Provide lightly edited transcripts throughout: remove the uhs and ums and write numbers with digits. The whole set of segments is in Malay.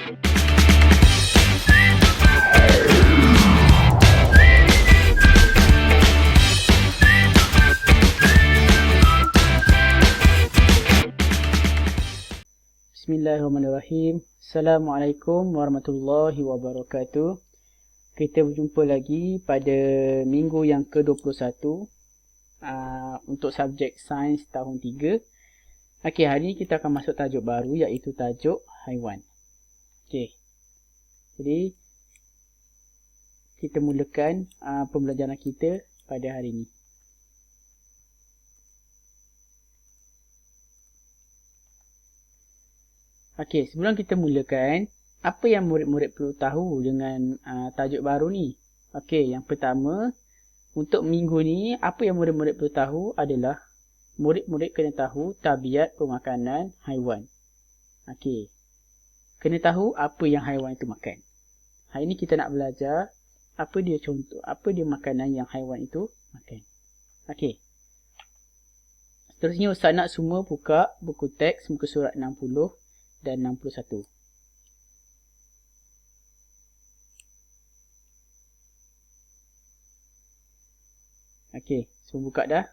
Bismillahirrahmanirrahim. Assalamualaikum warahmatullahi wabarakatuh. Kita berjumpa lagi pada minggu yang ke-21 untuk subjek sains tahun 3. Okey, hari ini kita akan masuk tajuk baru iaitu tajuk haiwan. Okey. Jadi kita mulakan pembelajaran kita pada hari ini. Okey, sebelum kita mulakan, apa yang murid-murid perlu tahu dengan tajuk baru ni? Okey, yang pertama, untuk minggu ni, apa yang murid-murid perlu tahu adalah murid-murid kena tahu tabiat pemakanan haiwan. Okey, kena tahu apa yang haiwan itu makan. Hari ni kita nak belajar apa dia contoh, apa dia makanan yang haiwan itu makan. Okey. Seterusnya Ustaz nak semua buka buku teks muka surat 60 dan 61. Okey, semua buka dah?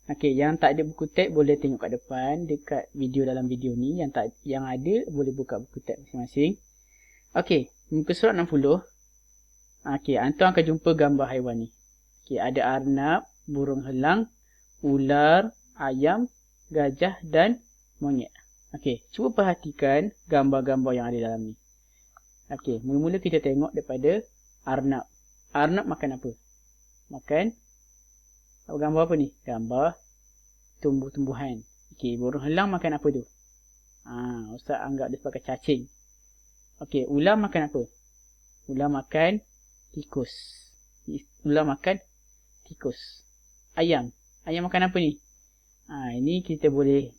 Okey, yang tak ada buku teks boleh tengok kat depan dekat video dalam video ni. Yang ada boleh buka buku teks masing-masing. Okey, muka surat 60. Okey, antum akan jumpa gambar haiwan ni. Okey, ada arnab, burung helang, ular, ayam, gajah dan monyet. Okey, cuba perhatikan gambar-gambar yang ada dalam ni. Okey, mula-mula kita tengok daripada arnab. Arnab makan apa? Makan gambar apa ni? Gambar tumbuh-tumbuhan. Okey, burung helang makan apa tu? Ustaz anggap dia sebagai cacing. Okey, ular makan apa? Ular makan tikus. Ular makan tikus. Ayam. Ayam makan apa ni? Ini kita boleh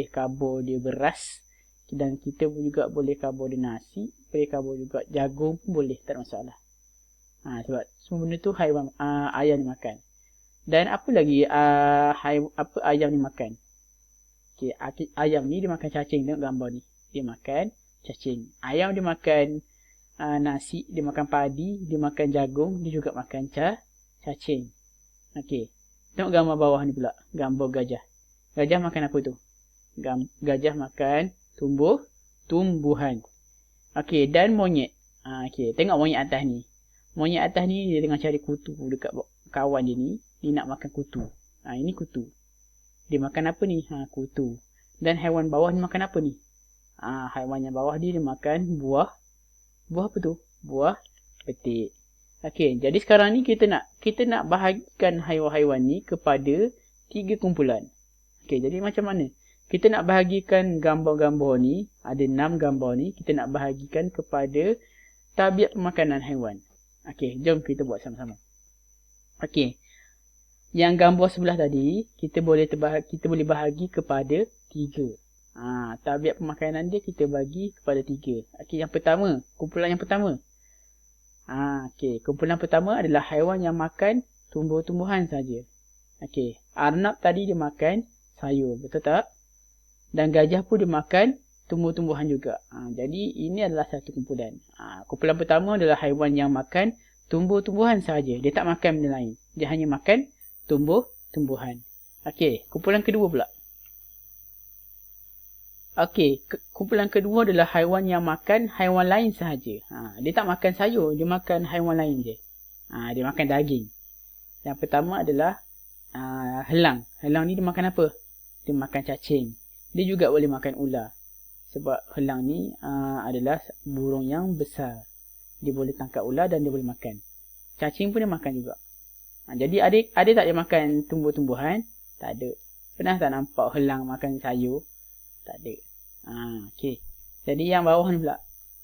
kabur dia beras dan kita juga boleh kabur dia nasi, boleh kabur juga jagung pun boleh, tak ada masalah. Sebab semua benda tu haiwan ayam ni makan. Dan apa lagi apa ayam ni makan? Okey, ayam ni dia makan cacing, tengok gambar ni. Dia makan cacing. Ayam dia makan nasi, dia makan padi, dia makan jagung, dia juga makan cacing. Okey. Tengok gambar bawah ni pula, gambar gajah. Gajah makan apa tu? Gajah makan tumbuhan. Okey, dan monyet. Okey, tengok monyet atas ni. Monyet atas ni dia tengah cari kutu dekat kawan dia ni. Dia nak makan kutu. Ini kutu. Dia makan apa ni? Kutu. Dan haiwan bawah ni makan apa ni? Haiwan yang bawah dia makan buah. Buah apa tu? Buah petik. Okey, jadi sekarang ni kita nak bahagikan haiwan-haiwan ni kepada 3 kumpulan. Okey, jadi macam mana? Kita nak bahagikan gambar-gambar ni, ada 6 gambar ni, kita nak bahagikan kepada tabiat pemakanan haiwan. Okey, jom kita buat sama-sama. Okey. Yang gambar sebelah tadi, kita boleh bahagi kepada 3. Tabiat pemakanan dia kita bagi kepada 3. Okey, yang pertama, kumpulan yang pertama. Okey, kumpulan pertama adalah haiwan yang makan tumbuh-tumbuhan saja. Okey, arnab tadi dia makan sayur, betul tak? Dan gajah pun dia makan tumbuh-tumbuhan juga. Jadi ini adalah satu kumpulan. Kumpulan pertama adalah haiwan yang makan tumbuh-tumbuhan saja. Dia tak makan benda lain. Dia hanya makan tumbuh-tumbuhan. Okey, kumpulan kedua pula. Okey, kumpulan kedua adalah haiwan yang makan haiwan lain sahaja. Dia tak makan sayur, dia makan haiwan lain je. Dia makan daging. Yang pertama adalah helang. Helang ni dia makan apa? Dia makan cacing. Dia juga boleh makan ular. Sebab helang ni adalah burung yang besar. Dia boleh tangkap ular dan dia boleh makan. Cacing pun dia makan juga. Jadi ada tak dia makan tumbuh-tumbuhan? Tak ada. Pernah tak nampak helang makan sayur? Tak ada. Okey. Jadi yang bawah ni pula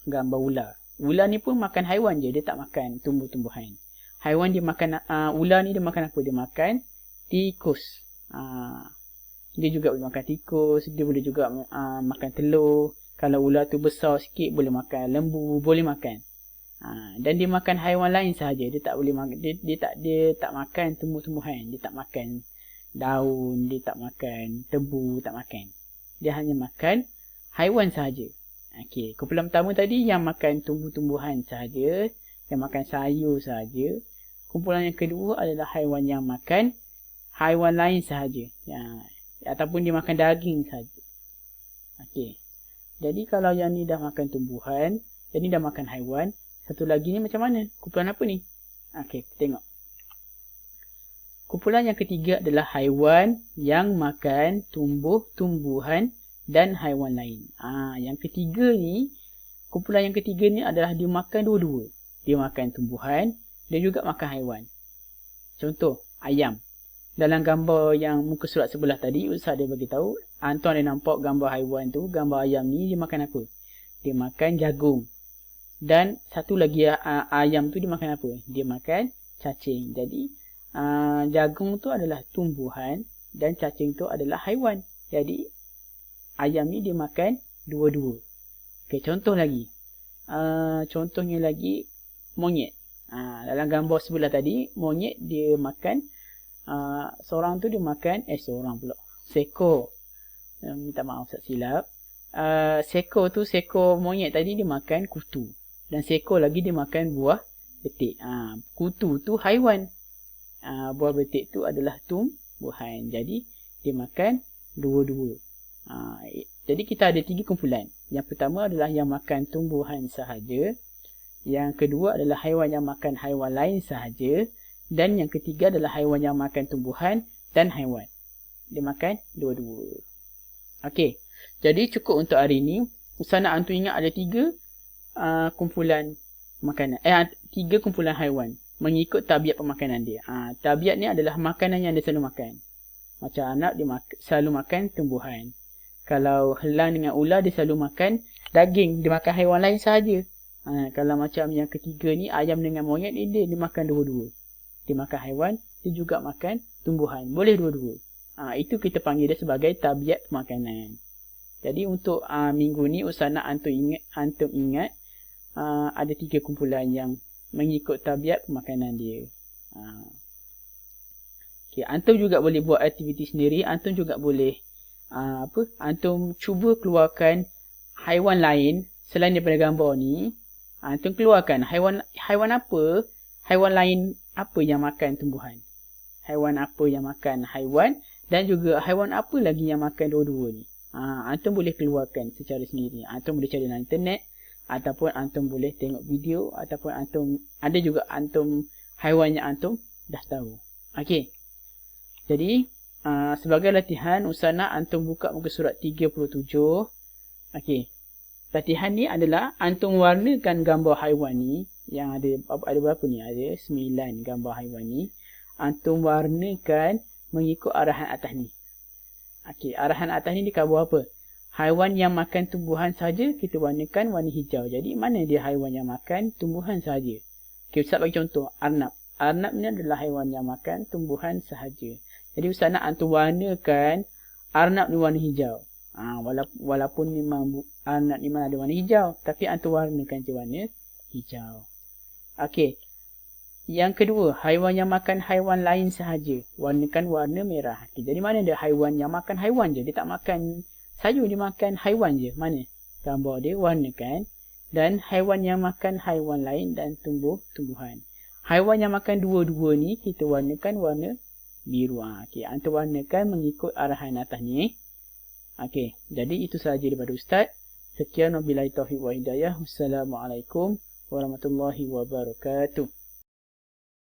gambar ular. Ular ni pun makan haiwan je, dia tak makan tumbuh-tumbuhan. Haiwan dia makan ular ni dia makan apa? Dia makan tikus. Dia juga boleh makan tikus, dia boleh juga makan telur. Kalau ular tu besar sikit boleh makan lembu, boleh makan. Dan dia makan haiwan lain sahaja. Dia tak boleh makan, dia tak makan tumbuh-tumbuhan, dia tak makan daun, dia tak makan tebu, tak makan. Dia hanya makan haiwan sahaja. Okey, kumpulan pertama tadi yang makan tumbuh-tumbuhan sahaja, yang makan sayur sahaja. Kumpulan yang kedua adalah haiwan yang makan haiwan lain sahaja. Ataupun dia makan daging sahaja. Okey. Jadi kalau yang ni dah makan tumbuhan, yang ni dah makan haiwan, satu lagi ni macam mana? Kumpulan apa ni? Okey, kita tengok. Kumpulan yang ketiga adalah haiwan yang makan tumbuh-tumbuhan dan haiwan lain. Yang ketiga ni, kumpulan yang ketiga ni adalah dia makan dua-dua. Dia makan tumbuhan, dia juga makan haiwan. Contoh, ayam. Dalam gambar yang muka surat sebelah tadi, Ustaz dia bagi tahu, Anton ada nampak gambar haiwan tu, gambar ayam ni dia makan apa? Dia makan jagung. Dan satu lagi ayam tu dia makan apa? Dia makan cacing. Jadi jagung tu adalah tumbuhan dan cacing tu adalah haiwan. Jadi ayam ni dia makan dua-dua. Okey, contoh lagi. Contohnya lagi monyet. Dalam gambar sebelah tadi, monyet dia makan seorang tu dia makan seekor. Minta maaf Ustaz silap. Seekor monyet tadi dia makan kutu. Dan seekor lagi dia makan buah betik. Kutu tu haiwan. Buah betik tu adalah tumbuhan. Jadi dia makan dua-dua. Jadi kita ada 3 kumpulan. Yang pertama adalah yang makan tumbuhan sahaja. Yang kedua adalah haiwan yang makan haiwan lain sahaja. Dan yang ketiga adalah haiwan yang makan tumbuhan dan haiwan. Dia makan dua-dua. Okey. Jadi cukup untuk hari ini. Ustaz nak antum ingat ada 3 kumpulan makanan. 3 kumpulan haiwan. Mengikut tabiat pemakanan dia. Tabiat ni adalah makanan yang dia selalu makan. Macam anak dia selalu makan tumbuhan. Kalau helang dengan ular dia selalu makan daging. Dia makan haiwan lain sahaja. Kalau macam yang ketiga ni ayam dengan monyet ni dia makan dua-dua. Dia makan haiwan, dia juga makan tumbuhan. Boleh dua-dua. Itu kita panggil dia sebagai tabiat makanan. Jadi untuk minggu ni Ustaz nak antum ingat ada 3 kumpulan yang mengikut tabiat pemakanan dia. Okay, antum juga boleh buat aktiviti sendiri. Antum juga boleh antum cuba keluarkan haiwan lain selain daripada gambar ni. Antum keluarkan haiwan apa, haiwan lain apa yang makan tumbuhan. Haiwan apa yang makan haiwan dan juga haiwan apa lagi yang makan dua-dua ni. Antum boleh keluarkan secara sendiri. Antum boleh cari dalam internet ataupun antum boleh tengok video ataupun ada juga haiwan yang antum dah tahu. Okey. Jadi sebagai latihan Ustaz nak antum buka muka surat 37. Okey. Latihan ni adalah antum warnakan gambar haiwan ni yang ada berapa ni? Ada 9 gambar haiwan ni. Antum warnakan mengikut arahan atas ni. Okey, arahan atas ni dikabur apa? Haiwan yang makan tumbuhan saja kita warnakan warna hijau. Jadi mana dia haiwan yang makan tumbuhan saja? Okey, Ustaz bagi contoh, arnab. Arnab ni adalah haiwan yang makan tumbuhan sahaja. Jadi Ustaz nak antum warnakan arnab ni warna hijau. Walaupun memang arnab ni mana ada warna hijau, tapi antum warnakan je warna hijau. Okey. Yang kedua, haiwan yang makan haiwan lain sahaja. Warnakan warna merah. Okay, jadi mana dia haiwan yang makan haiwan je? Dia tak makan sayur, dia makan haiwan je. Mana? Gambar dia warnakan. Dan haiwan yang makan haiwan lain dan tumbuhan. Haiwan yang makan dua-dua ni kita warnakan warna biru. Okey, antum warnakan mengikut arahan atas ni. Okey, jadi itu sahaja daripada Ustaz. Sekian wabillahi taufiq wa hidayah. Wassalamualaikum warahmatullahi wabarakatuh.